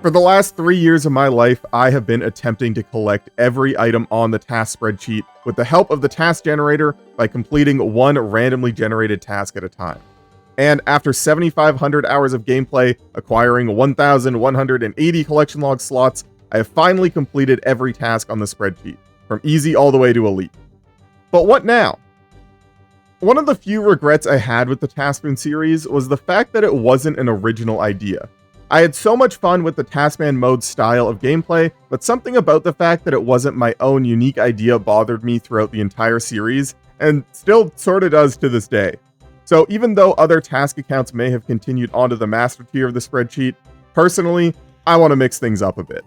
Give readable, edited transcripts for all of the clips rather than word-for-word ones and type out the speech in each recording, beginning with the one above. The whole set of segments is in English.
For the last 3 years of my life, I have been attempting to collect every item on the task spreadsheet with the help of the task generator by completing one randomly generated task at a time. And after 7,500 hours of gameplay, acquiring 1,180 collection log slots, I have finally completed every task on the spreadsheet, from easy all the way to elite. But what now? One of the few regrets I had with the Taskman series was the fact that it wasn't an original idea. I had so much fun with the Taskman mode style of gameplay, but something about the fact that it wasn't my own unique idea bothered me throughout the entire series, and still sorta does to this day. So even though other task accounts may have continued onto the master tier of the spreadsheet, personally, I want to mix things up a bit.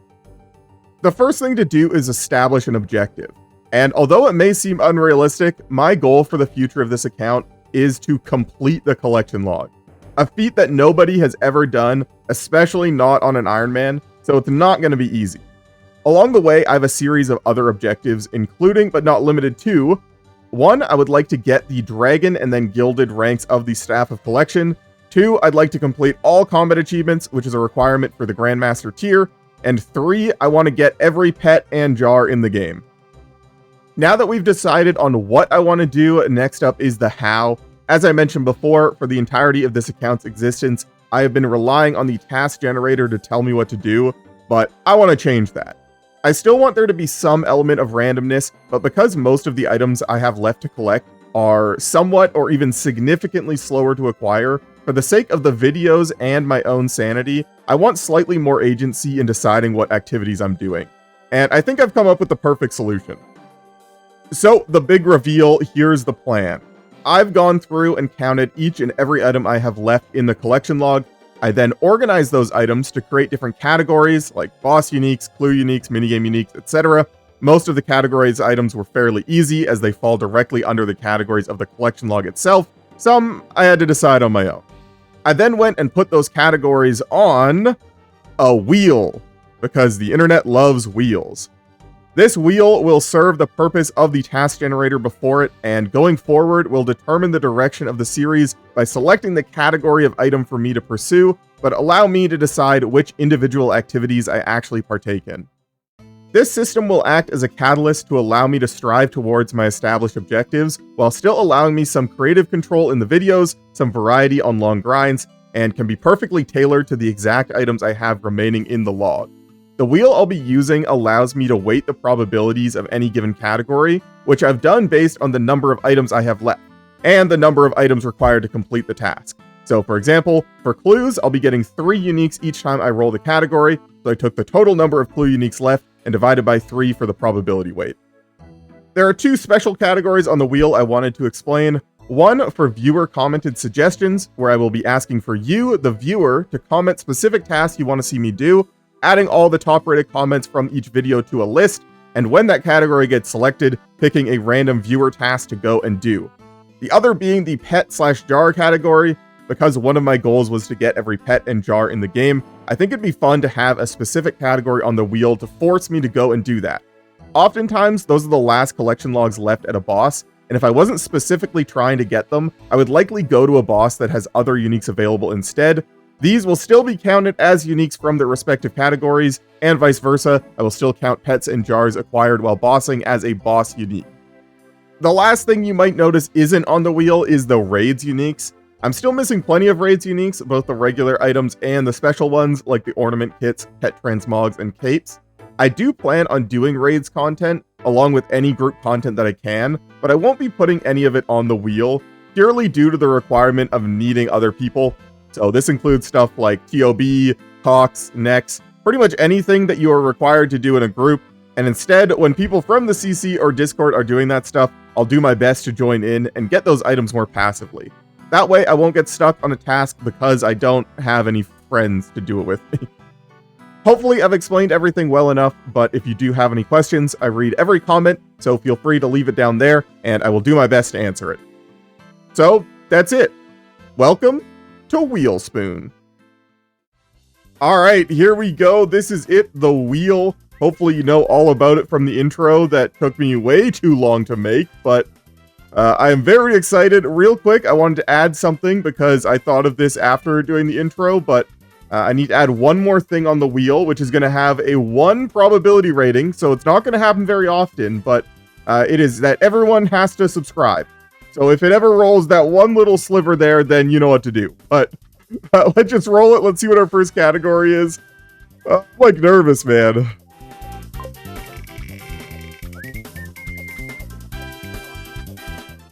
The first thing to do is establish an objective. And although it may seem unrealistic, my goal for the future of this account is to complete the collection log. A feat that nobody has ever done, especially not on an Iron Man, so it's not going to be easy. Along the way, I have a series of other objectives, including but not limited to: 1, I would like to get the Dragon and then Gilded ranks of the Staff of Collection. 2, I'd like to complete all combat achievements, which is a requirement for the Grandmaster tier. And 3, I want to get every pet and jar in the game. Now that we've decided on what I want to do, next up is the how. As I mentioned before, for the entirety of this account's existence, I have been relying on the task generator to tell me what to do, but I want to change that. I still want there to be some element of randomness, but because most of the items I have left to collect are somewhat or even significantly slower to acquire, for the sake of the videos and my own sanity, I want slightly more agency in deciding what activities I'm doing. And I think I've come up with the perfect solution. So, the big reveal, here's the plan. I've gone through and counted each and every item I have left in the collection log. I then organized those items to create different categories like boss uniques, clue uniques, minigame uniques, etc. Most of the categories items were fairly easy as they fall directly under the categories of the collection log itself. Some I had to decide on my own. I then went and put those categories on a wheel, because the internet loves wheels. This wheel will serve the purpose of the task generator before it, and going forward will determine the direction of the series by selecting the category of item for me to pursue, but allow me to decide which individual activities I actually partake in. This system will act as a catalyst to allow me to strive towards my established objectives, while still allowing me some creative control in the videos, some variety on long grinds, and can be perfectly tailored to the exact items I have remaining in the log. The wheel I'll be using allows me to weight the probabilities of any given category, which I've done based on the number of items I have left, and the number of items required to complete the task. So for example, for clues, I'll be getting 3 uniques each time I roll the category, so I took the total number of clue uniques left and divided by 3 for the probability weight. There are 2 special categories on the wheel I wanted to explain. One for viewer commented suggestions, where I will be asking for you, the viewer, to comment specific tasks you want to see me do, adding all the top rated comments from each video to a list, and when that category gets selected, picking a random viewer task to go and do. The other being the pet/jar category. Because one of my goals was to get every pet and jar in the game, I think it'd be fun to have a specific category on the wheel to force me to go and do that. Oftentimes, those are the last collection logs left at a boss, and if I wasn't specifically trying to get them, I would likely go to a boss that has other uniques available instead. These will still be counted as uniques from their respective categories, and vice versa. I will still count pets and jars acquired while bossing as a boss unique. The last thing you might notice isn't on the wheel is the raids uniques. I'm still missing plenty of raids uniques, both the regular items and the special ones like the ornament kits, pet transmogs, and capes. I do plan on doing raids content along with any group content that I can, but I won't be putting any of it on the wheel, purely due to the requirement of needing other people. So this includes stuff like TOB, talks, necks, pretty much anything that you are required to do in a group. And instead, when people from the CC or Discord are doing that stuff, I'll do my best to join in and get those items more passively. That way I won't get stuck on a task because I don't have any friends to do it with me. Hopefully I've explained everything well enough, but if you do have any questions, I read every comment, so feel free to leave it down there, and I will do my best to answer it. So, that's it. Welcome to WheelSpoon. Alright, here we go. This is it, the wheel. Hopefully you know all about it from the intro that took me way too long to make, but I am very excited. Real quick, I wanted to add something because I thought of this after doing the intro, but I need to add one more thing on the wheel, which is going to have a 1 probability rating. So it's not going to happen very often, but it is that everyone has to subscribe. So if it ever rolls that one little sliver there, then you know what to do. But let's just roll it. Let's see what our first category is. I'm like nervous, man.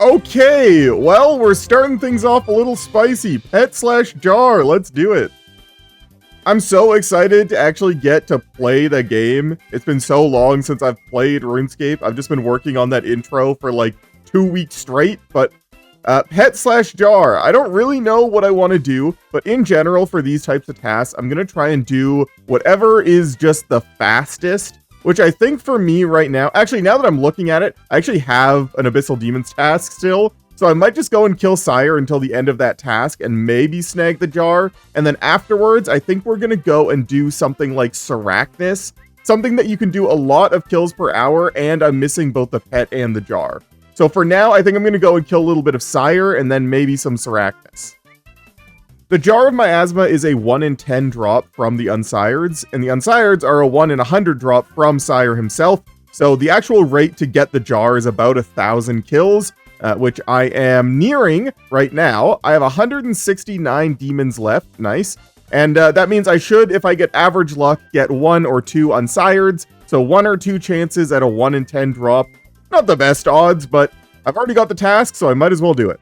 Okay, well, we're starting things off a little spicy. Pet/jar, let's do it. I'm so excited to actually get to play the game. It's been so long since I've played RuneScape. I've just been working on that intro for like 2 weeks straight, but pet/jar. I don't really know what I want to do, but in general for these types of tasks, I'm going to try and do whatever is just the fastest, which I think for me right now, actually now that I'm looking at it, I actually have an Abyssal Demons task still, so I might just go and kill Sire until the end of that task and maybe snag the jar, and then afterwards, I think we're going to go and do something like Arachxor, something that you can do a lot of kills per hour, and I'm missing both the pet and the jar. So for now, I think I'm going to go and kill a little bit of Sire and then maybe some Arachxor. The Jar of Miasma is a 1 in 10 drop from the Unsireds, and the Unsireds are a 1 in 100 drop from Sire himself, so the actual rate to get the jar is about 1,000 kills, which I am nearing right now. I have 169 demons left, nice, and that means I should, if I get average luck, get 1 or 2 Unsireds, so 1 or 2 chances at a 1 in 10 drop. Not the best odds, but I've already got the task, so I might as well do it.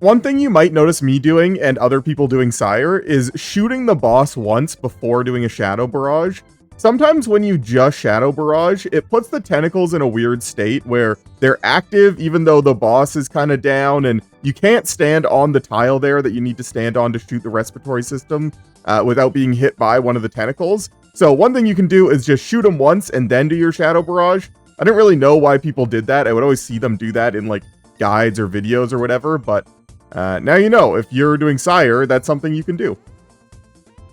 One thing you might notice me doing and other people doing Sire is shooting the boss once before doing a Shadow Barrage. Sometimes when you just Shadow Barrage, it puts the tentacles in a weird state where they're active even though the boss is kind of down and you can't stand on the tile there that you need to stand on to shoot the respiratory system without being hit by one of the tentacles. So one thing you can do is just shoot them once and then do your Shadow Barrage. I didn't really know why people did that. I would always see them do that in like guides or videos or whatever, but now you know, if you're doing Sire, that's something you can do.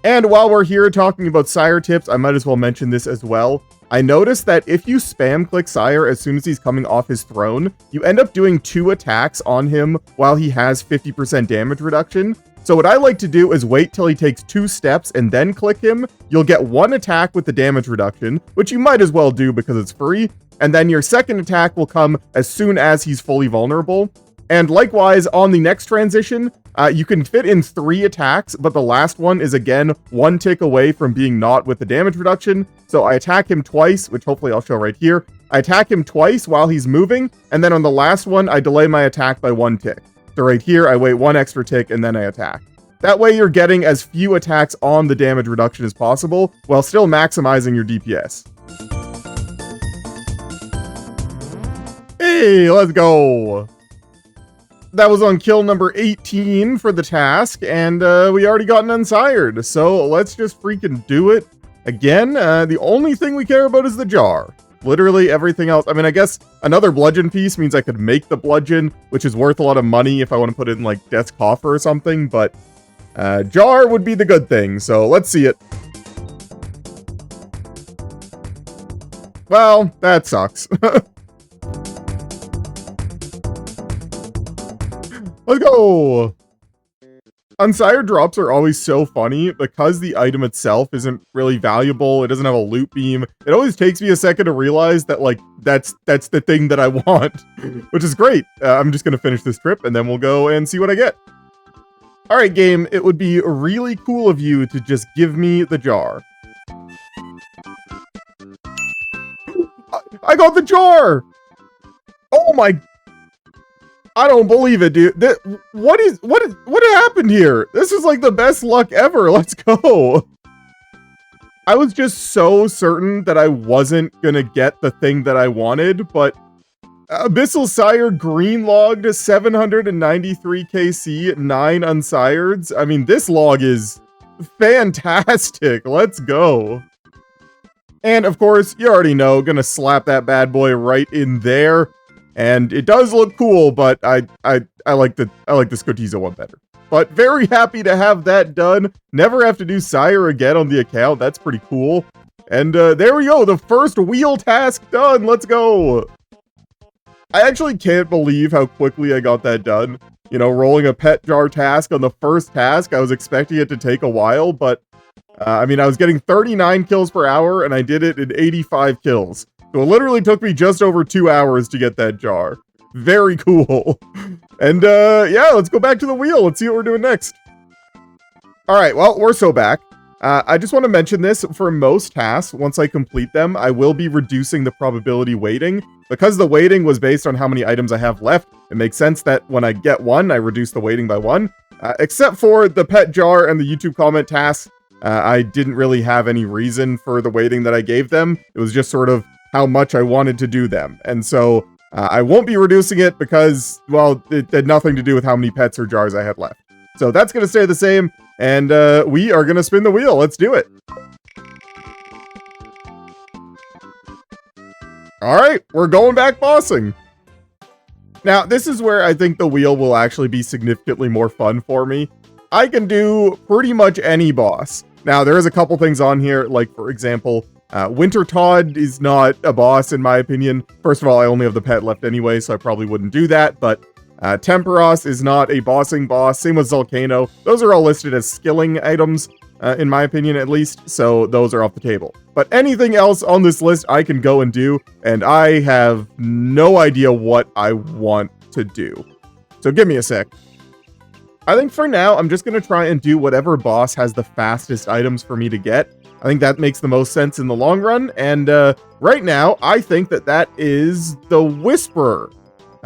And while we're here talking about Sire tips, I might as well mention this as well. I noticed that if you spam click Sire as soon as he's coming off his throne, you end up doing 2 attacks on him while he has 50% damage reduction. So what I like to do is wait till he takes 2 steps and then click him. You'll get 1 attack with the damage reduction, which you might as well do because it's free. And then your second attack will come as soon as he's fully vulnerable. And likewise, on the next transition, you can fit in 3 attacks, but the last one is again 1 tick away from being not with the damage reduction. So I attack him twice, which hopefully I'll show right here. I attack him twice while he's moving, and then on the last one, I delay my attack by 1 tick. So right here, I wait 1 extra tick, and then I attack. That way you're getting as few attacks on the damage reduction as possible, while still maximizing your DPS. Hey, let's go! That was on kill number 18 for the task, and we already got an Unsired, so let's just freaking do it. Again, the only thing we care about is the jar. Literally everything else. I mean, I guess another bludgeon piece means I could make the bludgeon, which is worth a lot of money if I want to put it in, like, Death's Coffer or something, but jar would be the good thing, so let's see it. Well, that sucks. Let's go! Unsired drops are always so funny because the item itself isn't really valuable. It doesn't have a loot beam. It always takes me a second to realize that, like, that's the thing that I want, which is great. I'm just gonna finish this trip and then we'll go and see what I get. All right, game, it would be really cool of you to just give me the jar. I got the jar! Oh my... I don't believe it, dude. What happened here? This is like the best luck ever. Let's go. I was just so certain that I wasn't gonna get the thing that I wanted, but Abyssal Sire green logged 793 KC, 9 Unsireds. I mean, this log is fantastic. Let's go. And of course, you already know, gonna slap that bad boy right in there. And it does look cool, but I like the Skotiza one better. But very happy to have that done. Never have to do Sire again on the account. That's pretty cool. And there we go, the first wheel task done. Let's go. I actually can't believe how quickly I got that done. You know, rolling a pet jar task on the first task, I was expecting it to take a while, but I mean, I was getting 39 kills per hour, and I did it in 85 kills. So it literally took me just over 2 hours to get that jar. Very cool. And yeah, let's go back to the wheel. Let's see what we're doing next. All right, well, we're so back. I just want to mention this, for most tasks, once I complete them, I will be reducing the probability weighting. Because the weighting was based on how many items I have left, it makes sense that when I get one, I reduce the weighting by 1. Except for the pet jar and the YouTube comment tasks, I didn't really have any reason for the weighting that I gave them. It was just sort of how much I wanted to do them. And so I won't be reducing it because, well, it had nothing to do with how many pets or jars I had left. So that's going to stay the same. And we are going to spin the wheel. Let's do it. All right, we're going back bossing. Now, this is where I think the wheel will actually be significantly more fun for me. I can do pretty much any boss. Now, there is a couple things on here, like, for example, Winter Todd is not a boss, in my opinion. First of all, I only have the pet left anyway, so I probably wouldn't do that, but Temperos is not a bossing boss. Same with Volcano. Those are all listed as skilling items, in my opinion at least, so those are off the table. But anything else on this list I can go and do, and I have no idea what I want to do. So give me a sec. I think for now, I'm just going to try and do whatever boss has the fastest items for me to get. I think that makes the most sense in the long run, and right now, I think that that is the Whisperer.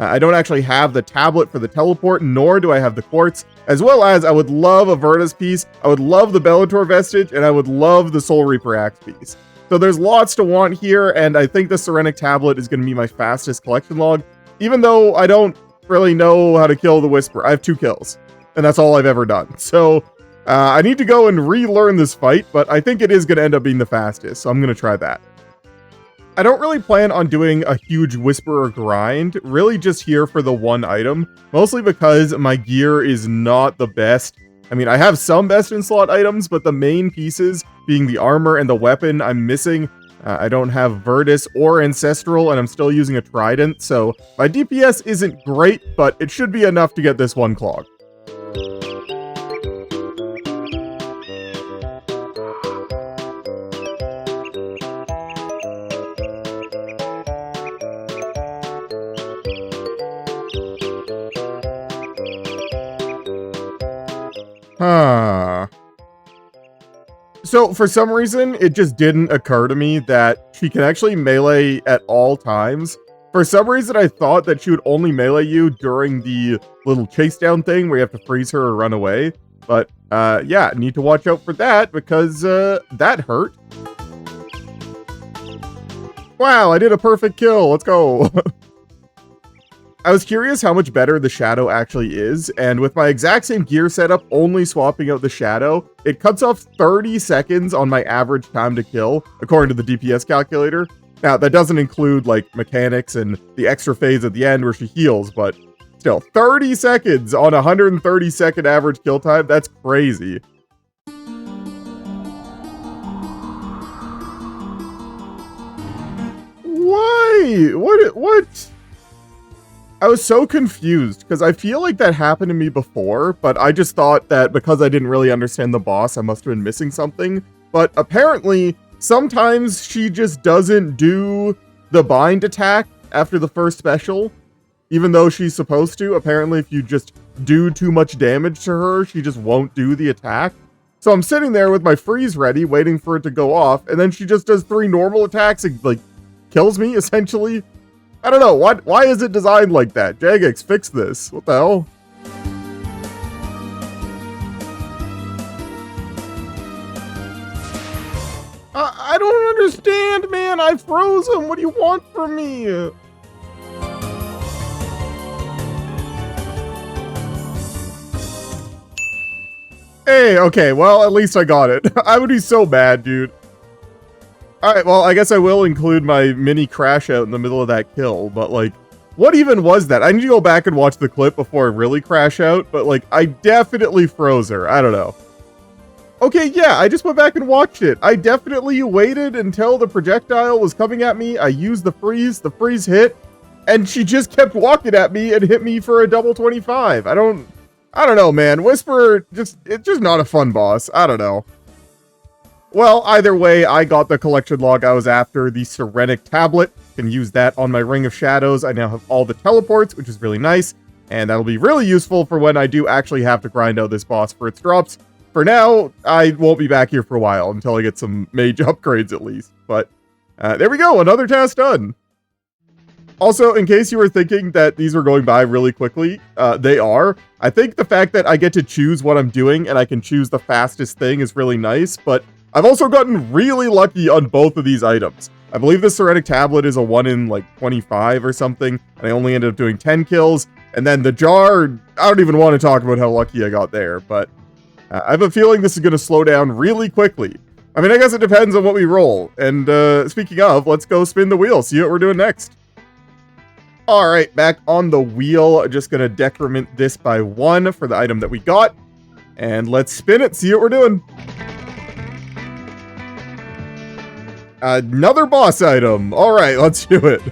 I don't actually have the tablet for the teleport, nor do I have the quartz, as well as I would love a Virtus piece, I would love the Bellator vestige, and I would love the Soul Reaper axe piece. So there's lots to want here, and I think the Serenic tablet is going to be my fastest collection log, even though I don't really know how to kill the Whisperer. I have 2 kills, and that's all I've ever done. So I need to go and relearn this fight, but I think it is going to end up being the fastest, so I'm going to try that. I don't really plan on doing a huge Whisperer grind, really just here for the one item, mostly because my gear is not the best. I mean, I have some best in slot items, but the main pieces, being the armor and the weapon, I'm missing. I don't have Virtus or Ancestral, and I'm still using a Trident, so my DPS isn't great, but it should be enough to get this one clog. So for some reason, it just didn't occur to me that she can actually melee at all times. For some reason, I thought that she would only melee you during the little chase down thing where you have to freeze her or run away. But yeah, need to watch out for that because that hurt. Wow, I did a perfect kill. Let's go. I was curious how much better the Shadow actually is, and with my exact same gear setup, only swapping out the Shadow, it cuts off 30 seconds on my average time to kill, according to the DPS calculator. Now, that doesn't include, like, mechanics and the extra phase at the end where she heals, but still, 30 seconds on 130 second average kill time? That's crazy. Why? What? I was so confused, because I feel like that happened to me before, but I just thought that because I didn't really understand the boss, I must have been missing something. But apparently, sometimes she just doesn't do the bind attack after the first special, even though she's supposed to. Apparently, if you just do too much damage to her, she just won't do the attack. So I'm sitting there with my freeze ready, waiting for it to go off, and then she just does 3 normal attacks and, like, kills me, essentially. I don't know, why is it designed like that? Jagex, fix this. What the hell? I don't understand, man. I froze him. What do you want from me? Hey, okay, well, at least I got it. I would be so bad, dude. Alright, well, I guess I will include my mini crash out in the middle of that kill, but, like, what even was that? I need to go back and watch the clip before I really crash out, but, like, I definitely froze her. I don't know. Okay, yeah, I just went back and watched it. I definitely waited until the projectile was coming at me. I used the freeze hit, and she just kept walking at me and hit me for a double 25. I don't know, man. Whisperer, it's just not a fun boss. I don't know. Well, either way, I got the collection log I was after, the Serenic tablet. Can use that on my Ring of Shadows. I now have all the teleports, which is really nice, and that'll be really useful for when I do actually have to grind out this boss for its drops. For now, I won't be back here for a while until I get some mage upgrades at least. But there we go, another task done. Also, in case you were thinking that these were going by really quickly, they are. I think the fact that I get to choose what I'm doing and I can choose the fastest thing is really nice, but I've also gotten really lucky on both of these items. I believe the Serenic tablet is a 1 in like 25 or something, and I only ended up doing 10 kills. And then the jar, I don't even want to talk about how lucky I got there, but I have a feeling this is going to slow down really quickly. I mean, I guess it depends on what we roll. And speaking of, let's go spin the wheel, see what we're doing next. All right, back on the wheel, just going to decrement this by 1 for the item that we got. And let's spin it, see what we're doing. Another boss item. All right, let's do it.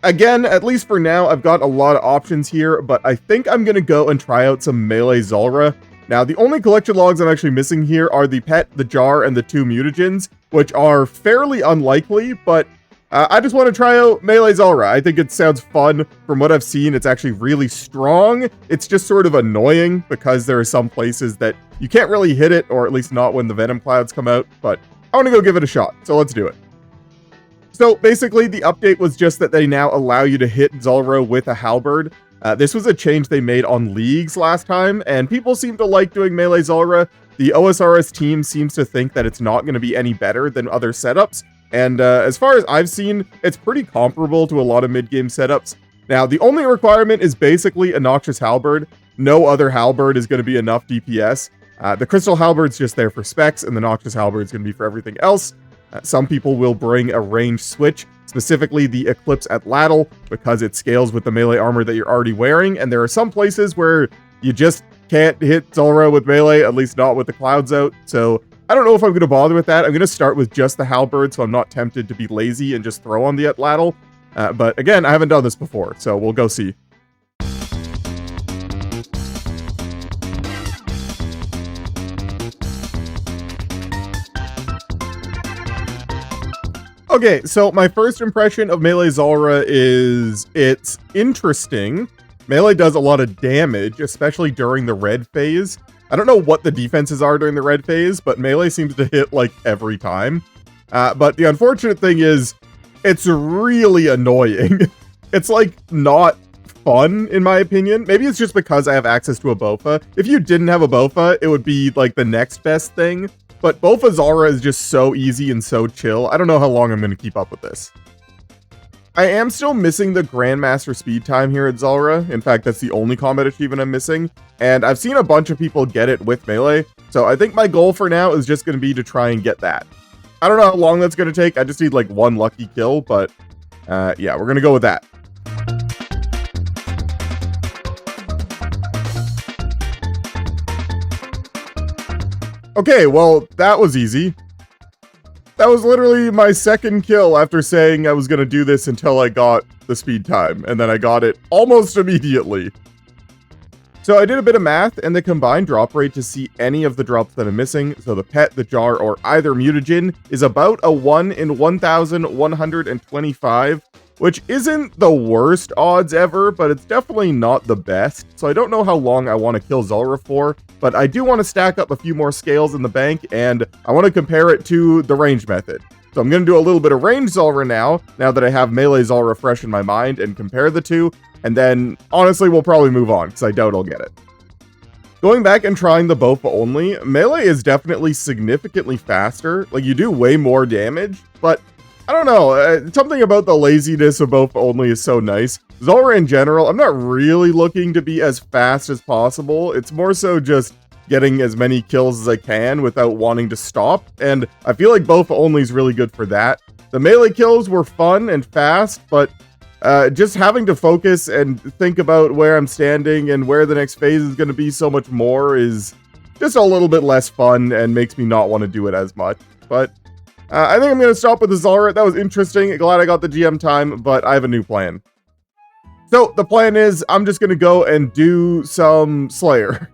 Again, at least for now, I've got a lot of options here, but I think I'm going to go and try out some melee Zulrah. Now, the only collection logs I'm actually missing here are the pet, the jar, and the 2 mutagens, which are fairly unlikely, but I just want to try out melee Zulrah. I think it sounds fun. From what I've seen, it's actually really strong. It's just sort of annoying because there are some places that you can't really hit it, or at least not when the venom clouds come out, but I want to go give it a shot, so let's do it. So basically, the update was just that they now allow you to hit Zulrah with a halberd. This was a change they made on leagues last time, and people seem to like doing melee Zulrah. The OSRS team seems to think that it's not going to be any better than other setups, and as far as I've seen, it's pretty comparable to a lot of mid-game setups. Now, the only requirement is basically a Noxious Halberd. No other halberd is going to be enough DPS. The Crystal Halberd's just there for specs, and the Noxious Halberd's going to be for everything else. Some people will bring a ranged switch, specifically the Eclipse Atlatl, because it scales with the melee armor that you're already wearing, and there are some places where you just can't hit Zulrah with melee, at least not with the clouds out, so I don't know if I'm going to bother with that. I'm going to start with just the halberd, so I'm not tempted to be lazy and just throw on the Atlatl, but again, I haven't done this before, so we'll go see. Okay, so my first impression of melee Zulrah is it's interesting. Melee does a lot of damage, especially during the red phase. I don't know what the defenses are during the red phase, but melee seems to hit like every time. But the unfortunate thing is, it's really annoying. It's like not fun, in my opinion. Maybe it's just because I have access to a Bofa. If you didn't have a Bofa, it would be like the next best thing. But Bofa Zulrah is just so easy and so chill. I don't know how long I'm going to keep up with this. I am still missing the Grandmaster speed time here at Zulrah. In fact, that's the only combat achievement I'm missing. And I've seen a bunch of people get it with melee. So I think my goal for now is just going to be to try and get that. I don't know how long that's going to take. I just need like 1 lucky kill. But yeah, we're going to go with that. Okay, well, that was easy. That was literally my second kill after saying I was going to do this until I got the speed time, and then I got it almost immediately. So I did a bit of math, and the combined drop rate to see any of the drops that I'm missing, so the pet, the jar, or either mutagen, is about a 1 in 1,125, which isn't the worst odds ever, but it's definitely not the best. So I don't know how long I want to kill Zulrah for, but I do want to stack up a few more scales in the bank, and I want to compare it to the range method. So I'm going to do a little bit of range Zulrah now that I have melee Zulrah fresh in my mind, and compare the two, and then honestly we'll probably move on, because I doubt I'll get it. Going back and trying the Bofa only, melee is definitely significantly faster. Like, you do way more damage, but I don't know, something about the laziness of Bofa only is so nice. Zulrah in general, I'm not really looking to be as fast as possible. It's more so just getting as many kills as I can without wanting to stop, and I feel like Bofa only is really good for that. The melee kills were fun and fast, but just having to focus and think about where I'm standing and where the next phase is going to be so much more is just a little bit less fun and makes me not want to do it as much. But I think I'm going to stop with the Zulrah. That was interesting. Glad I got the GM time, but I have a new plan. So the plan is I'm just going to go and do some Slayer.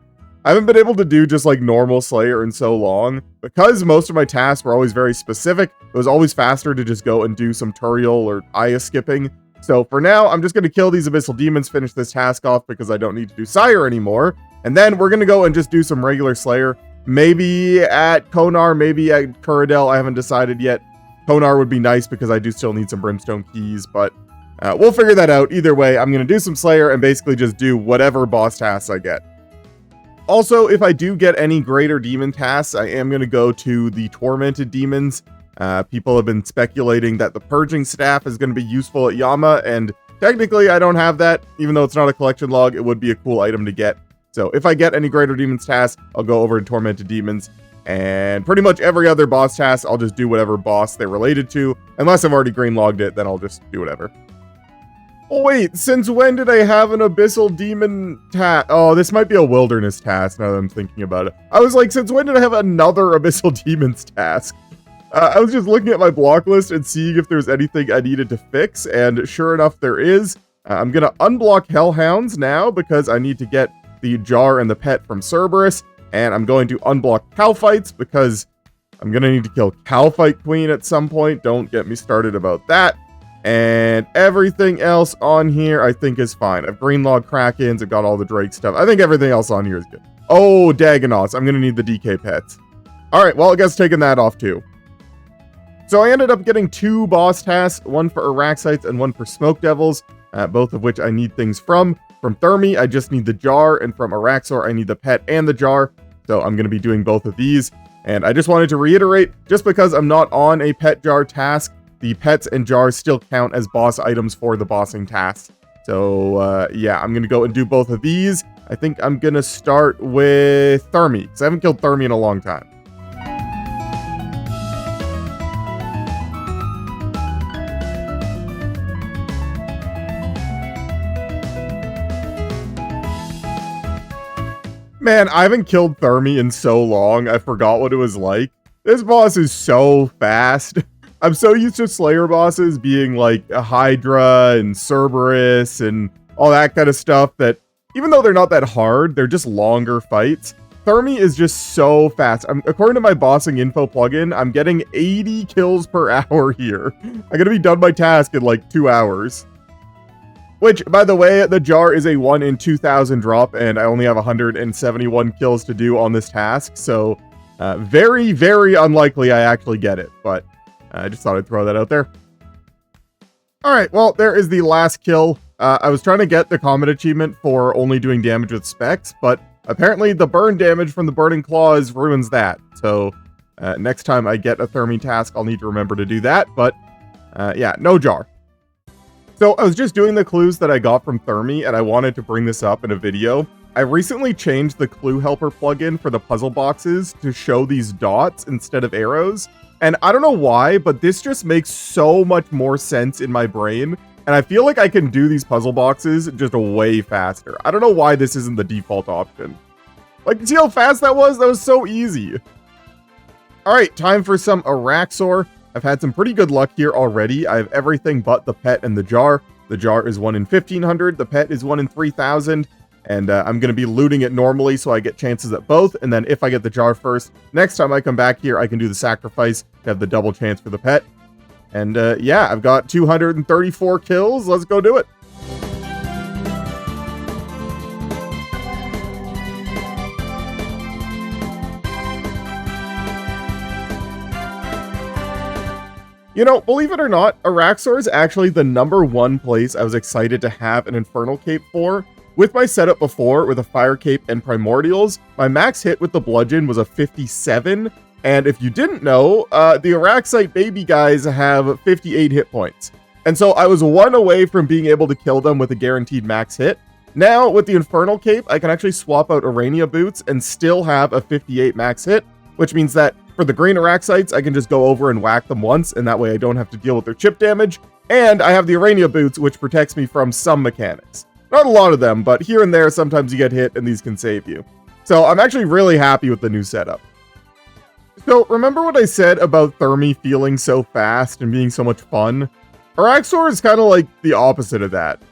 I haven't been able to do just like normal Slayer in so long. Because most of my tasks were always very specific, it was always faster to just go and do some Turiel or Aya skipping. So for now, I'm just going to kill these Abyssal Demons, finish this task off because I don't need to do Sire anymore. And then we're going to go and just do some regular Slayer. Maybe at Konar, maybe at Kuradel. I haven't decided yet. Konar would be nice because I do still need some Brimstone keys, but we'll figure that out. Either way, I'm going to do some Slayer and basically just do whatever boss tasks I get. Also, if I do get any greater demon tasks, I am going to go to the Tormented Demons. People have been speculating that the Purging Staff is going to be useful at Yama, and technically I don't have that. Even though it's not a collection log, it would be a cool item to get. So if I get any greater demons tasks, I'll go over to Tormented Demons. And pretty much every other boss task, I'll just do whatever boss they're related to. Unless I've already green logged it, then I'll just do whatever. Oh wait, since when did I have an Abyssal Demon task? Oh, this might be a Wilderness task now that I'm thinking about it. I was like, since when did I have another Abyssal Demons task? I was just looking at my block list and seeing if there's anything I needed to fix, and sure enough there is. I'm going to unblock Hellhounds now because I need to get the jar and the pet from Cerberus, and I'm going to unblock Calphites because I'm going to need to kill Calphite Queen at some point. Don't get me started about that. And everything else on here I think is fine. I've greenlogged Krakens, I've got all the Drake stuff. I think everything else on here is good. Oh, Dagonauts. I'm going to need the DK pets. Alright, well, I guess taking that off too. So I ended up getting 2 boss tasks, one for Araxxites and one for Smoke Devils, both of which I need things from. From Thermy, I just need the jar, and from Araxxor, I need the pet and the jar. So I'm going to be doing both of these. And I just wanted to reiterate, just because I'm not on a pet jar task, the pets and jars still count as boss items for the bossing task. So, yeah, I'm going to go and do both of these. I think I'm going to start with Thermy, because I haven't killed Thermy in a long time. Man, I haven't killed Thermy in so long, I forgot what it was like. This boss is so fast. I'm so used to Slayer bosses being like a Hydra and Cerberus and all that kind of stuff that, even though they're not that hard, they're just longer fights. Thermy is just so fast. According to my bossing info plugin, I'm getting 80 kills per hour here. I'm gonna be done my task in like 2 hours. Which, by the way, the jar is a 1 in 2,000 drop, and I only have 171 kills to do on this task, so very, very unlikely I actually get it, but I just thought I'd throw that out there. Alright, well, there is the last kill. I was trying to get the Comet achievement for only doing damage with specs, but apparently the burn damage from the Burning Claws ruins that, so next time I get a Thermy task, I'll need to remember to do that, but yeah, no jar. So I was just doing the clues that I got from Thermy, and I wanted to bring this up in a video. I recently changed the Clue Helper plugin for the puzzle boxes to show these dots instead of arrows. And I don't know why, but this just makes so much more sense in my brain. And I feel like I can do these puzzle boxes just way faster. I don't know why this isn't the default option. Like, see how fast that was? That was so easy. Alright, time for some Araxxor. I've had some pretty good luck here already. I have everything but the pet and the jar. The jar is 1 in 1,500. The pet is 1 in 3,000. And I'm going to be looting it normally so I get chances at both. And then if I get the jar first, next time I come back here, I can do the sacrifice to have the double chance for the pet. And yeah, I've got 234 kills. Let's go do it. You know, believe it or not, Araxxor is actually the #1 place I was excited to have an Infernal Cape for. With my setup before, with a Fire Cape and Primordials, my max hit with the Bludgeon was a 57, and if you didn't know, the Araxxite baby guys have 58 hit points. And so I was 1 away from being able to kill them with a guaranteed max hit. Now, with the Infernal Cape, I can actually swap out Arania Boots and still have a 58 max hit, which means that for the green Araxxites, I can just go over and whack them once, and that way I don't have to deal with their chip damage. And I have the Arania Boots, which protects me from some mechanics. Not a lot of them, but here and there, sometimes you get hit, and these can save you. So I'm actually really happy with the new setup. So remember what I said about Thermy feeling so fast and being so much fun? Araxxor is kind of like the opposite of that.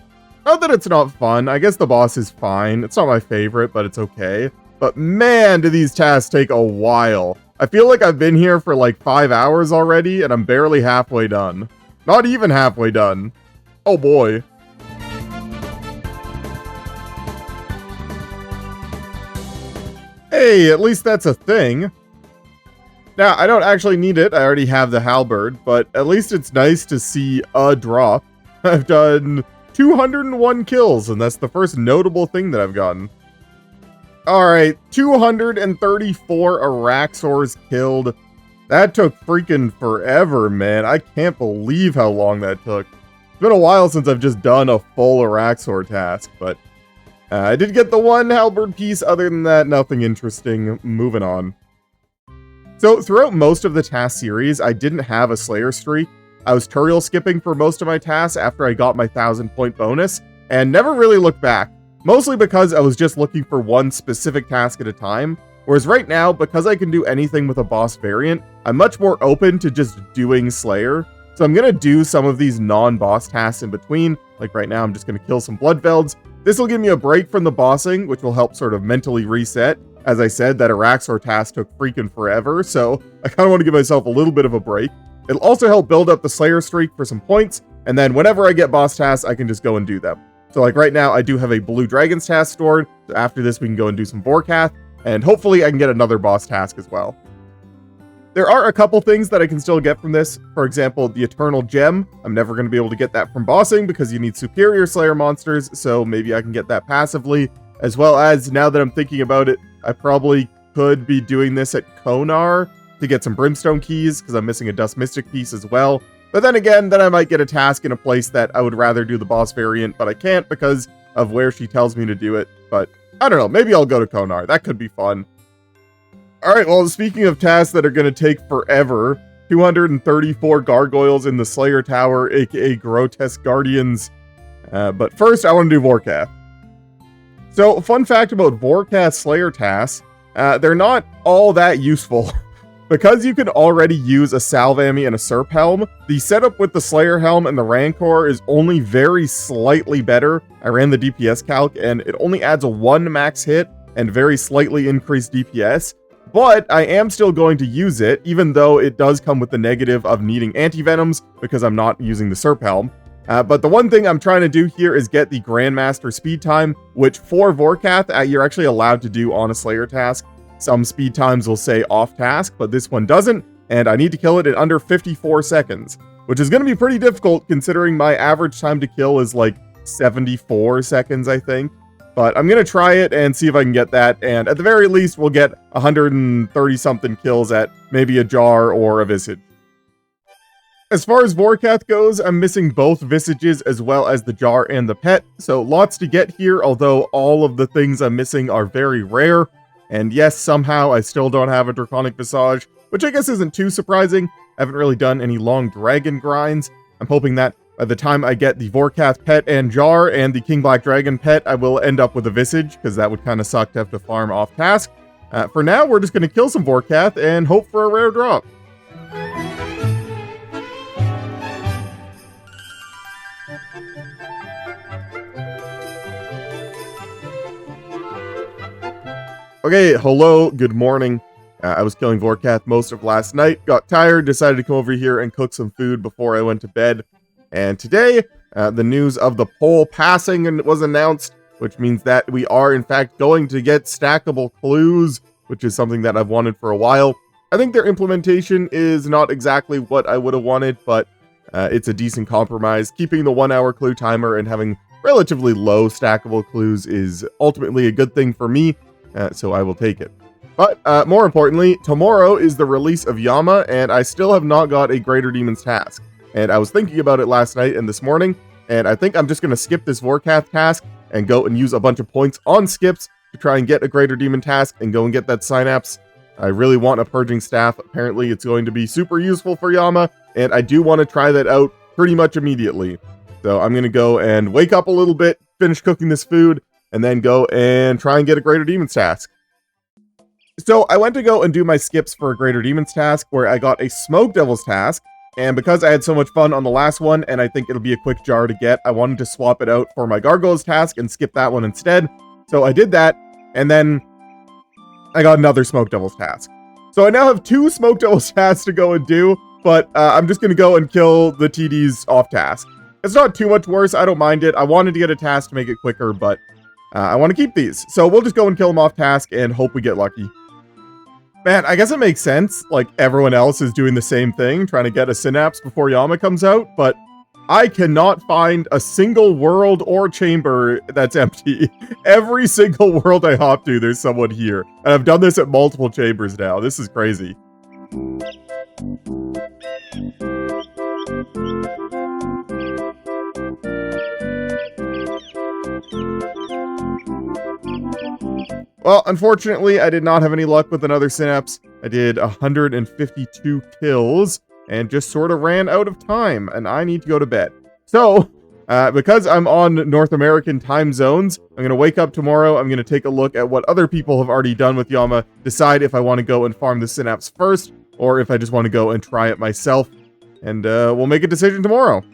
Not that it's not fun, I guess the boss is fine. It's not my favorite, but it's okay. But man, do these tasks take a while. I feel like I've been here for like 5 hours already, and I'm barely halfway done. Not even halfway done. Oh boy. Hey, at least that's a thing. Now, I don't actually need it, I already have the halberd, but at least it's nice to see a drop. I've done 201 kills, and that's the first notable thing that I've gotten. Alright, 234 Araxxors killed. That took freaking forever, man. I can't believe how long that took. It's been a while since I've just done a full Araxxor task, but I did get the one halberd piece. Other than that, nothing interesting. Moving on. So throughout most of the task series, I didn't have a Slayer streak. I was tutorial skipping for most of my tasks after I got my 1000-point bonus, and never really looked back. Mostly because I was just looking for one specific task at a time, whereas right now, because I can do anything with a boss variant, I'm much more open to just doing Slayer. So I'm gonna do some of these non-boss tasks in between. Like right now, I'm just gonna kill some Bloodvelds. This will give me a break from the bossing, which will help sort of mentally reset. As I said, that Araxxor task took freaking forever, so I kind of want to give myself a little bit of a break. It'll also help build up the Slayer streak for some points, and then whenever I get boss tasks, I can just go and do them. So like right now, I do have a Blue Dragon's task stored, so after this we can go and do some Vork, and hopefully I can get another boss task as well. There are a couple things that I can still get from this. For example, the Eternal Gem. I'm never going to be able to get that from bossing because you need superior Slayer monsters, so maybe I can get that passively. As well as, now that I'm thinking about it, I probably could be doing this at Konar to get some Brimstone keys, because I'm missing a Dust Mystic piece as well. But then again, then I might get a task in a place that I would rather do the boss variant, but I can't because of where she tells me to do it. But I don't know, maybe I'll go to Konar. That could be fun. Alright, well, speaking of tasks that are going to take forever, 234 gargoyles in the Slayer Tower, aka Grotesque Guardians. But first, I want to do Vork. So, fun fact about Vork Slayer tasks, they're not all that useful. Because you can already use a Salvami and a Serp Helm, the setup with the Slayer Helm and the Rancor is only very slightly better. I ran the DPS calc, and it only adds a 1 max hit and very slightly increased DPS. But I am still going to use it, even though it does come with the negative of needing anti-venoms, because I'm not using the Serp Helm. But the one thing I'm trying to do here is get the Grandmaster speed time, which for Vork, you're actually allowed to do on a Slayer task. Some speed times will say off task, but this one doesn't, and I need to kill it in under 54 seconds, which is going to be pretty difficult considering my average time to kill is like 74 seconds, I think. But I'm going to try it and see if I can get that, and at the very least, we'll get 130-something kills at maybe a Jar or a Visage. As far as Vork goes, I'm missing both Visages as well as the Jar and the Pet, so lots to get here, although all of the things I'm missing are very rare. And yes, somehow I still don't have a Draconic Visage, which I guess isn't too surprising. I haven't really done any long dragon grinds. I'm hoping that by the time I get the Vork Pet and Jar and the King Black Dragon Pet, I will end up with a Visage, because that would kind of suck to have to farm off task. For now, we're just going to kill some Vork and hope for a rare drop. Okay, hello, good morning. I was killing Vork most of last night, got tired, decided to come over here and cook some food before I went to bed. And today, the news of the poll passing was announced, which means that we are in fact going to get stackable clues, which is something that I've wanted for a while. I think their implementation is not exactly what I would have wanted, but it's a decent compromise. Keeping the 1-hour clue timer and having relatively low stackable clues is ultimately a good thing for me. So I will take it. But more importantly, tomorrow is the release of Yama, and I still have not got a Greater Demon's task. And I was thinking about it last night and this morning, and I think I'm just going to skip this Vork task and go and use a bunch of points on skips to try and get a Greater Demon task and go and get that Synapse. I really want a Purging Staff. Apparently it's going to be super useful for Yama, and I do want to try that out pretty much immediately. So I'm going to go and wake up a little bit, finish cooking this food, and then go and try and get a Greater Demon's task. So I went to go and do my skips for a Greater Demons task, where I got a Smoke Devils task, and because I had so much fun on the last one, and I think it'll be a quick jar to get, I wanted to swap it out for my Gargoyles task and skip that one instead. So I did that, and then I got another Smoke Devils task. So I now have 2 Smoke Devils tasks to go and do, but I'm just going to go and kill the TDs off task. It's not too much worse, I don't mind it. I wanted to get a task to make it quicker, but I want to keep these. So we'll just go and kill them off task and hope we get lucky. Man, I guess it makes sense. Like, everyone else is doing the same thing, trying to get a Synapse before Yama comes out, but I cannot find a single world or chamber that's empty. Every single world I hop to, there's someone here. And I've done this at multiple chambers now. This is crazy. Well, unfortunately, I did not have any luck with another Synapse. I did 152 kills and just sort of ran out of time, and I need to go to bed. So, because I'm on North American time zones, I'm going to wake up tomorrow, I'm going to take a look at what other people have already done with Yama, decide if I want to go and farm the Synapse first, or if I just want to go and try it myself, and we'll make a decision tomorrow.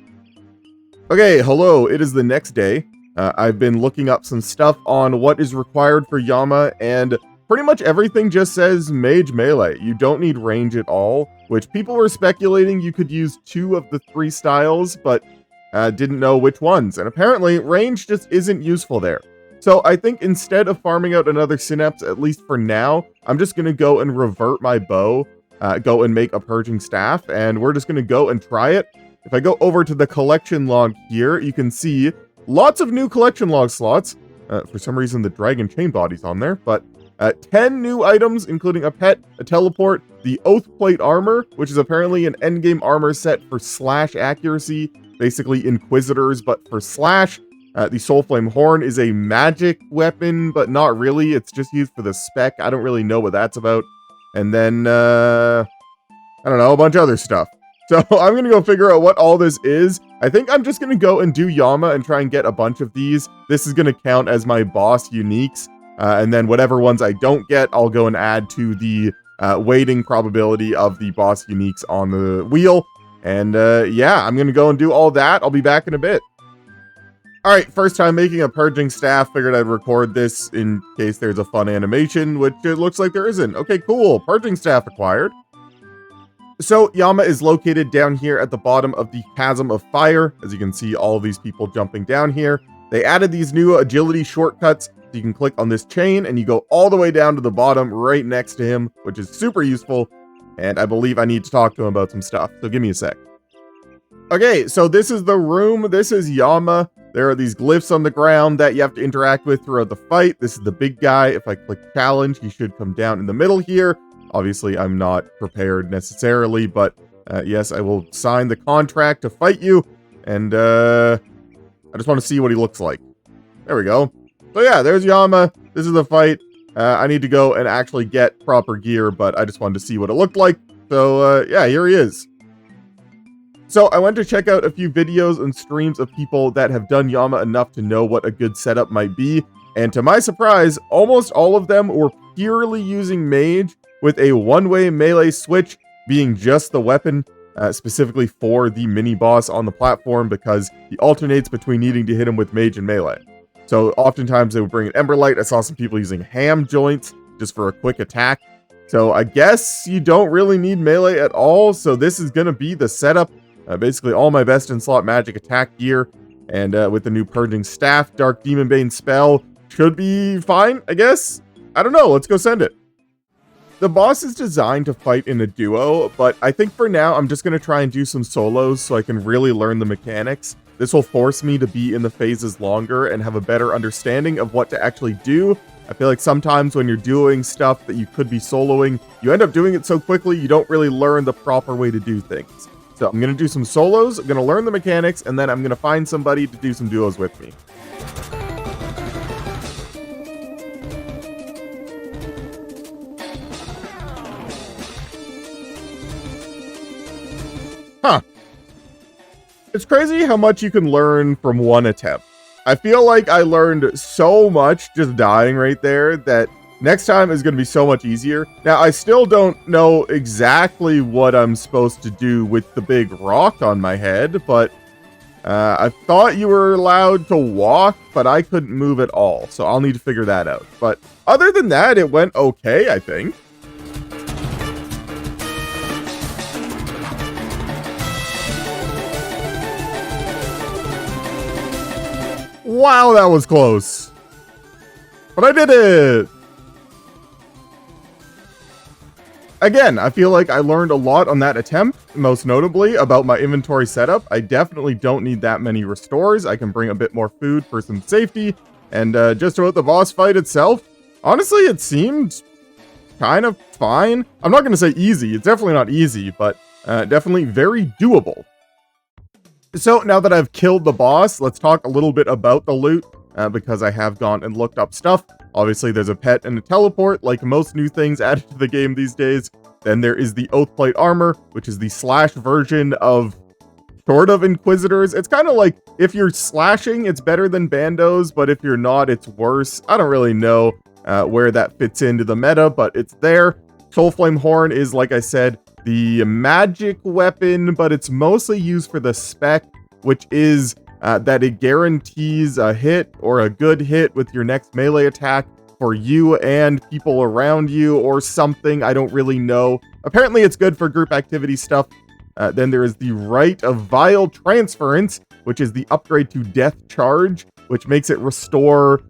Okay, hello, it is the next day. I've been looking up some stuff on what is required for Yama, and pretty much everything just says Mage Melee. You don't need range at all, which people were speculating you could use 2 of the 3 styles, but didn't know which ones, and apparently range just isn't useful there. So I think instead of farming out another Synapse, at least for now, I'm just going to go and revert my bow, go and make a Purging Staff, and we're just going to go and try it. If I go over to the collection log here, you can see lots of new collection log slots. For some reason, the Dragon Chain Body's on there, but 10 new items, including a pet, a teleport, the Oath Plate Armor, which is apparently an endgame armor set for slash accuracy, basically Inquisitors, but for slash. The Soul Flame Horn is a magic weapon, but not really. It's just used for the spec. I don't really know what that's about. And then, I don't know, a bunch of other stuff. So I'm going to go figure out what all this is. I think I'm just going to go and do Yama and try and get a bunch of these. This is going to count as my boss uniques. And then whatever ones I don't get, I'll go and add to the weighting probability of the boss uniques on the wheel. And yeah, I'm going to go and do all that. I'll be back in a bit. All right, first time making a Purging Staff. Figured I'd record this in case there's a fun animation, which it looks like there isn't. Okay, cool. Purging Staff acquired. So Yama is located down here at the bottom of the Chasm of Fire. As you can see, all of these people jumping down here. They added these new agility shortcuts. So you can click on this chain and you go all the way down to the bottom right next to him, which is super useful. And I believe I need to talk to him about some stuff. So give me a sec. Okay, so this is the room. This is Yama. There are these glyphs on the ground that you have to interact with throughout the fight. This is the big guy. If I click challenge, he should come down in the middle here. Obviously, I'm not prepared necessarily, but yes, I will sign the contract to fight you. And I just want to see what he looks like. There we go. So yeah, there's Yama. This is the fight. I need to go and actually get proper gear, but I just wanted to see what it looked like. So yeah, here he is. So I went to check out a few videos and streams of people that have done Yama enough to know what a good setup might be. And to my surprise, almost all of them were purely using Mage, with a one-way melee switch being just the weapon, specifically for the mini-boss on the platform, because he alternates between needing to hit him with Mage and melee. So oftentimes they would bring an Emberlight. I saw some people using ham joints just for a quick attack. So I guess you don't really need melee at all, so this is going to be the setup. Basically all my best in slot magic attack gear, and with the new Purging Staff, Dark Demon Bane spell, should be fine, I guess? I don't know, let's go send it. The boss is designed to fight in a duo, but I think for now I'm just going to try and do some solos so I can really learn the mechanics. This will force me to be in the phases longer and have a better understanding of what to actually do. I feel like sometimes when you're doing stuff that you could be soloing, you end up doing it so quickly you don't really learn the proper way to do things. So I'm going to do some solos, I'm going to learn the mechanics, and then I'm going to find somebody to do some duos with me. Huh. It's crazy how much you can learn from one attempt. I feel like I learned so much just dying right there that Next time is going to be so much easier. Now, I still don't know exactly what I'm supposed to do with the big rock on my head, but I thought you were allowed to walk, but I couldn't move at all, so I'll need to figure that out. But other than that, it went okay, I think. Wow, that was close. But I did it! Again, I feel like I learned a lot on that attempt, most notably about my inventory setup. I definitely don't need that many restores. I can bring a bit more food for some safety. And just about the boss fight itself, honestly, it seemed kind of fine. I'm not going to say easy. It's definitely not easy, but definitely very doable. So now that I've killed the boss, let's talk a little bit about the loot, because I have gone and looked up stuff. Obviously, there's a pet and a teleport, like most new things added to the game these days. Then there is the Oathplate armor, which is the slash version of sort of Inquisitors. It's kind of like, if you're slashing, it's better than Bandos, but if you're not, it's worse. I don't really know where that fits into the meta, but it's there. Soulflame Horn is, like I said, the magic weapon, but it's mostly used for the spec, which is that it guarantees a hit or a good hit with your next melee attack for you and people around you or something. I don't really know. Apparently it's good for group activity stuff. Then there is the Rite of Vile Transference, which is the upgrade to Death Charge, which makes it restore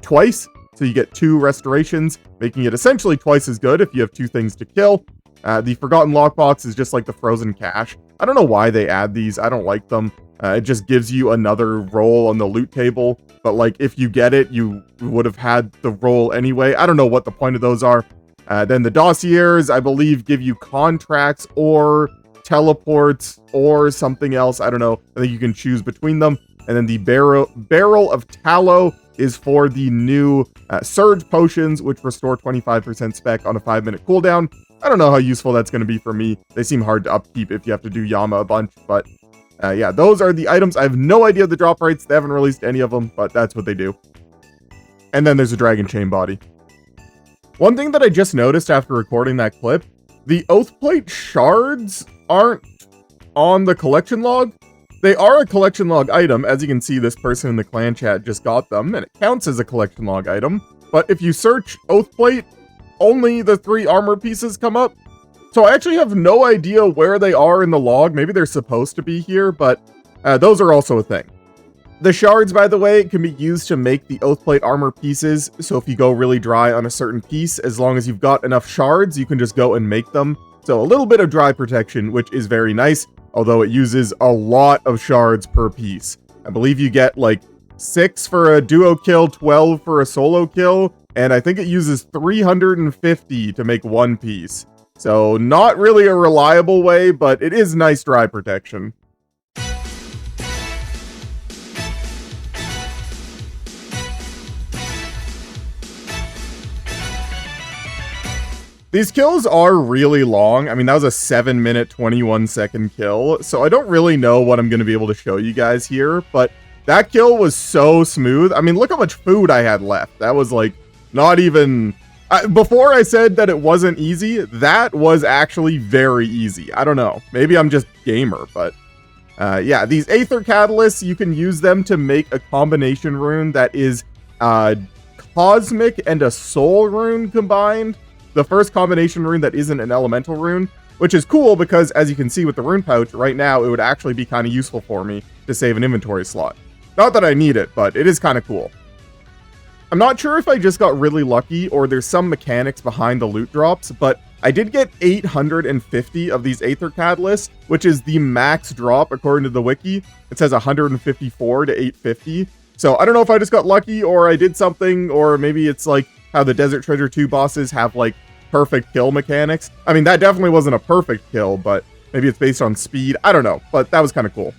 twice. So you get 2 restorations, making it essentially twice as good if you have 2 things to kill. The Forgotten Lockbox is just like the Frozen Cache. I don't know why they add these. I don't like them. It just gives you another roll on the loot table. But like, if you get it, you would have had the roll anyway. I don't know what the point of those are. Then the Dossiers, I believe, give you contracts or teleports or something else. I don't know. I think you can choose between them. And then the Barrel of Tallow is for the new Surge Potions, which restore 25% spec on a 5-minute cooldown. I don't know how useful that's going to be for me. They seem hard to upkeep if you have to do Yama a bunch, but yeah, those are the items. I have no idea the drop rates. They haven't released any of them, but that's what they do. And then there's a Dragon Chain body. One thing that I just noticed after recording that clip, the Oathplate shards aren't on the collection log. They are a collection log item. As you can see, this person in the clan chat just got them, and it counts as a collection log item. But if you search Oathplate, only the 3 armor pieces come up. So I actually have no idea where they are in the log. Maybe they're supposed to be here, but those are also a thing. The shards, by the way, can be used to make the Oathplate armor pieces. So if you go really dry on a certain piece, as long as you've got enough shards, you can just go and make them. So a little bit of dry protection, which is very nice, although it uses a lot of shards per piece. I believe you get like 6 for a duo kill, 12 for a solo kill, and I think it uses 350 to make 1 piece. So not really a reliable way, but it is nice dry protection. These kills are really long. I mean, that was a 7-minute, 21-second kill, so I don't really know what I'm going to be able to show you guys here, but that kill was so smooth. I mean, look how much food I had left. That was like not even... before I said that it wasn't easy, that was actually very easy. I don't know. Maybe I'm just gamer, but yeah, these Aether Catalysts, you can use them to make a combination rune that is Cosmic and a Soul rune combined. The first combination rune that isn't an elemental rune, which is cool because, as you can see with the rune pouch, right now it would actually be kind of useful for me to save an inventory slot. Not that I need it, but it is kind of cool. I'm not sure if I just got really lucky or there's some mechanics behind the loot drops, but I did get 850 of these Aether Catalysts, which is the max drop according to the wiki. It says 154 to 850. So I don't know if I just got lucky or I did something, or maybe it's like how the Desert Treasure 2 bosses have like perfect kill mechanics. I mean, that definitely wasn't a perfect kill, but maybe it's based on speed. I don't know, but that was kind of cool.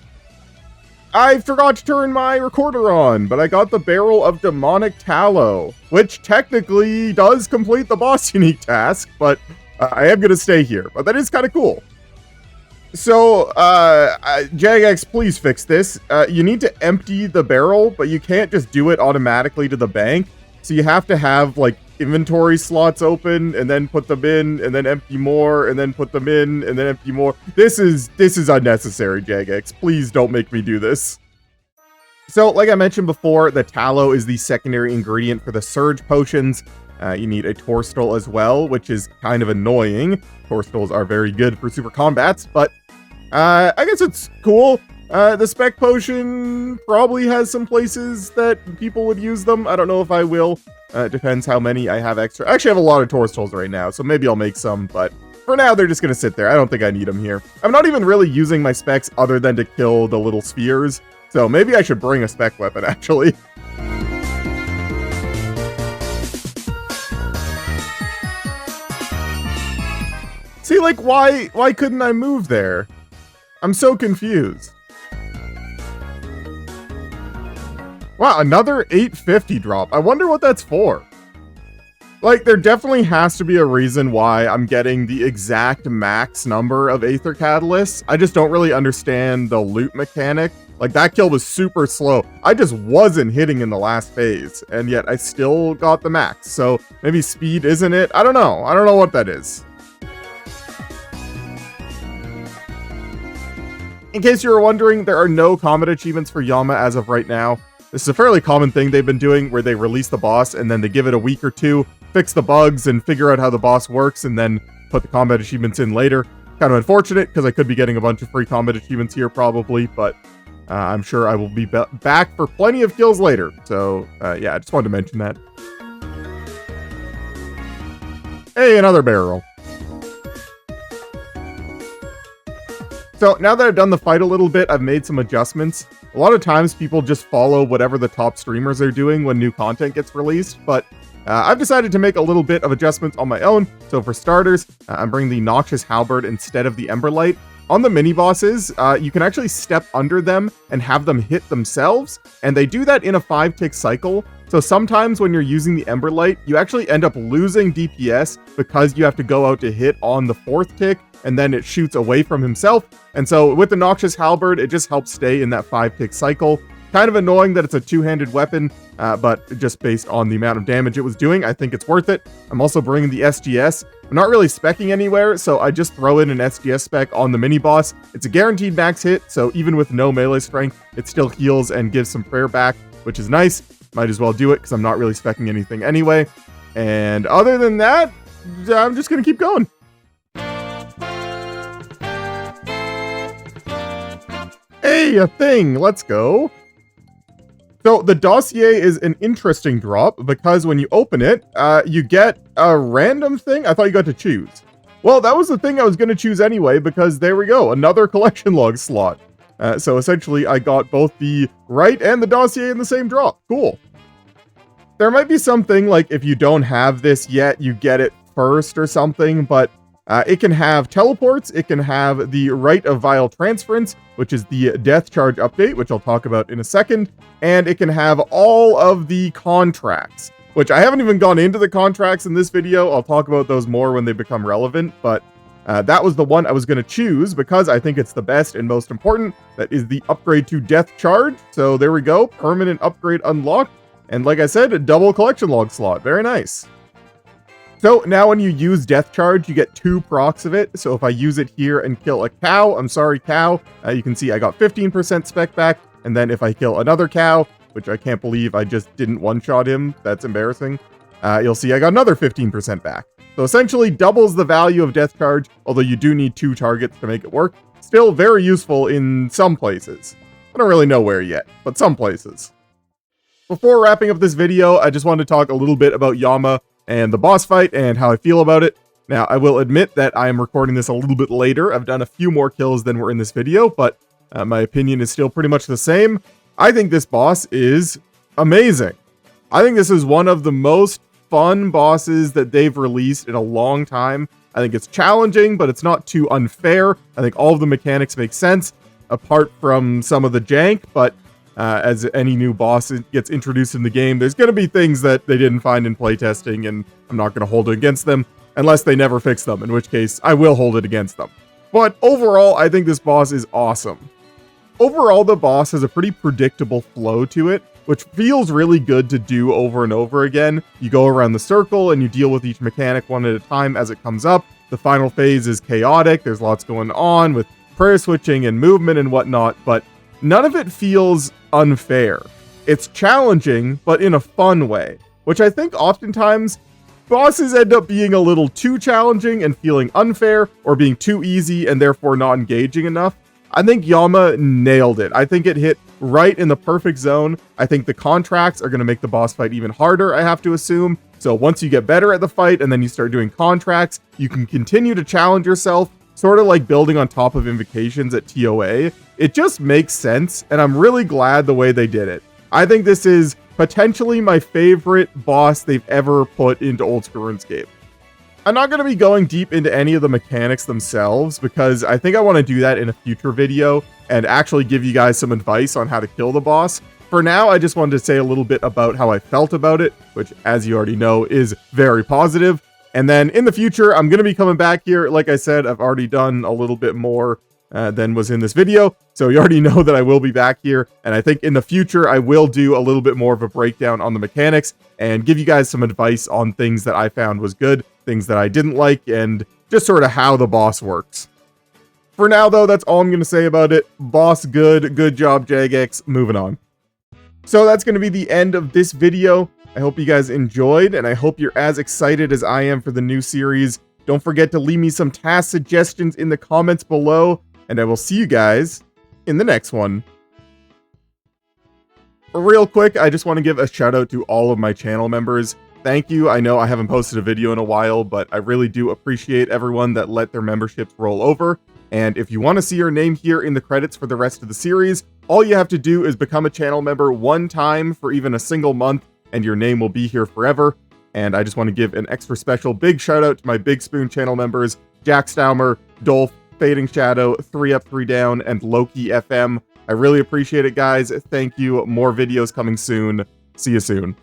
I forgot to turn my recorder on, but I got the Barrel of Demonic Tallow, which technically does complete the boss unique task, but I am going to stay here. But that is kind of cool. So, Jagex, please fix this. You need to empty the barrel, but you can't just do it automatically to the bank. So you have to have, like, inventory slots open and then put them in and then empty more and then put them in and then empty more. This is unnecessary, Jagex. Please don't make me do this. So, like I mentioned before, the tallow is the secondary ingredient for the surge potions. You need a Torstol as well, which is kind of annoying. Torstols are very good for super combats, but I guess it's cool. The spec potion probably has some places that people would use them. I don't know if I will. It depends how many I have extra. I actually have a lot of Torstols right now, so maybe I'll make some, but for now, they're just going to sit there. I don't think I need them here. I'm not even really using my specs other than to kill the little spheres, so maybe I should bring a spec weapon, actually. See, like, why couldn't I move there? I'm so confused. Wow, another 850 drop. I wonder what that's for. Like, there definitely has to be a reason why I'm getting the exact max number of Aether Catalysts. I just don't really understand the loot mechanic. Like, that kill was super slow. I just wasn't hitting in the last phase, and yet I still got the max. So maybe speed isn't it? I don't know. I don't know what that is. In case you were wondering, there are no combat achievements for Yama as of right now. This is a fairly common thing they've been doing, where they release the boss and then they give it a week or two, fix the bugs and figure out how the boss works, and then put the combat achievements in later. Kind of unfortunate, because I could be getting a bunch of free combat achievements here probably, but I'm sure I will be back for plenty of kills later. So yeah, I just wanted to mention that. Hey, another barrel. So now that I've done the fight a little bit, I've made some adjustments. A lot of times people just follow whatever the top streamers are doing when new content gets released, but I've decided to make a little bit of adjustments on my own. So for starters, I'm bringing the Noxious Halberd instead of the Emberlight. On the mini-bosses, you can actually step under them and have them hit themselves, and they do that in a 5-tick cycle. So sometimes when you're using the Emberlight, you actually end up losing DPS because you have to go out to hit on the 4th tick, and then it shoots away from himself. And so with the Noxious Halberd, it just helps stay in that 5-tick cycle. Kind of annoying that it's a two-handed weapon, but just based on the amount of damage it was doing, I think it's worth it. I'm also bringing the SGS. I'm not really speccing anywhere, so I just throw in an SGS spec on the mini-boss. It's a guaranteed max hit, so even with no melee strength, it still heals and gives some prayer back, which is nice. Might as well do it, because I'm not really speccing anything anyway. And other than that, I'm just going to keep going. Hey, a thing! Let's go! So, the dossier is an interesting drop, because when you open it, you get a random thing. I thought you got to choose. Well, that was the thing I was going to choose anyway, because there we go, another collection log slot. So essentially, I got both the right and the dossier in the same drop. Cool. There might be something like if you don't have this yet, you get it first or something, but it can have teleports, it can have the Rite of Vile Transference, which is the death charge update, which I'll talk about in a second, and it can have all of the contracts, which I haven't even gone into the contracts in this video. I'll talk about those more when they become relevant, but that was the one I was going to choose because I think it's the best and most important. That is the upgrade to death charge. So there we go, permanent upgrade unlocked. And like I said, a double collection log slot. Very nice. So now when you use death charge, you get 2 procs of it. So if I use it here and kill a cow, I'm sorry, cow, you can see I got 15% spec back. And then if I kill another cow, which I can't believe I just didn't one-shot him, that's embarrassing, you'll see I got another 15% back. So essentially doubles the value of death charge, although you do need 2 targets to make it work. Still very useful in some places. I don't really know where yet, but some places. Before wrapping up this video, I just wanted to talk a little bit about Yama and the boss fight and how I feel about it. Now, I will admit that I am recording this a little bit later. I've done a few more kills than were in this video, but my opinion is still pretty much the same. I think this boss is amazing. I think this is one of the most fun bosses that they've released in a long time. I think it's challenging, but it's not too unfair. I think all of the mechanics make sense, apart from some of the jank, but as any new boss gets introduced in the game, there's going to be things that they didn't find in playtesting, and I'm not going to hold it against them, unless they never fix them, in which case I will hold it against them. But overall, I think this boss is awesome. Overall, the boss has a pretty predictable flow to it. which feels really good to do over and over again. You go around the circle and you deal with each mechanic one at a time as it comes up. The final phase is chaotic. There's lots going on with prayer switching and movement and whatnot, but none of it feels unfair. It's challenging, but in a fun way, which I think oftentimes bosses end up being a little too challenging and feeling unfair, or being too easy and therefore not engaging enough. I think Yama nailed it. I think it hit right in the perfect zone. I think the contracts are going to make the boss fight even harder, I have to assume. So once you get better at the fight and then you start doing contracts, you can continue to challenge yourself, sort of like building on top of invocations at TOA. It just makes sense, and I'm really glad the way they did it. I think this is potentially my favorite boss they've ever put into old school RuneScape. I'm not going to be going deep into any of the mechanics themselves, because I think I want to do that in a future video and actually give you guys some advice on how to kill the boss. For now, I just wanted to say a little bit about how I felt about it, which, as you already know, is very positive. And then in the future, I'm going to be coming back here. Like I said, I've already done a little bit more than was in this video, so you already know that I will be back here. And I think in the future, I will do a little bit more of a breakdown on the mechanics and give you guys some advice on things that I found was good, things that I didn't like, and just sort of how the boss works. For now, though, that's all I'm going to say about it. Boss good. Good job, Jagex. Moving on. So that's going to be the end of this video. I hope you guys enjoyed, and I hope you're as excited as I am for the new series. Don't forget to leave me some task suggestions in the comments below, and I will see you guys in the next one. Real quick, I just want to give a shout out to all of my channel members. Thank you. I know I haven't posted a video in a while, but I really do appreciate everyone that let their memberships roll over. And if you want to see your name here in the credits for the rest of the series, all you have to do is become a channel member one time for even a single month, and your name will be here forever. And I just want to give an extra special big shout out to my Big Spoon channel members, Jack Staumer, Dolph, Fading Shadow, 3 Up 3 Down, and Loki FM. I really appreciate it, guys. Thank you. More videos coming soon. See you soon.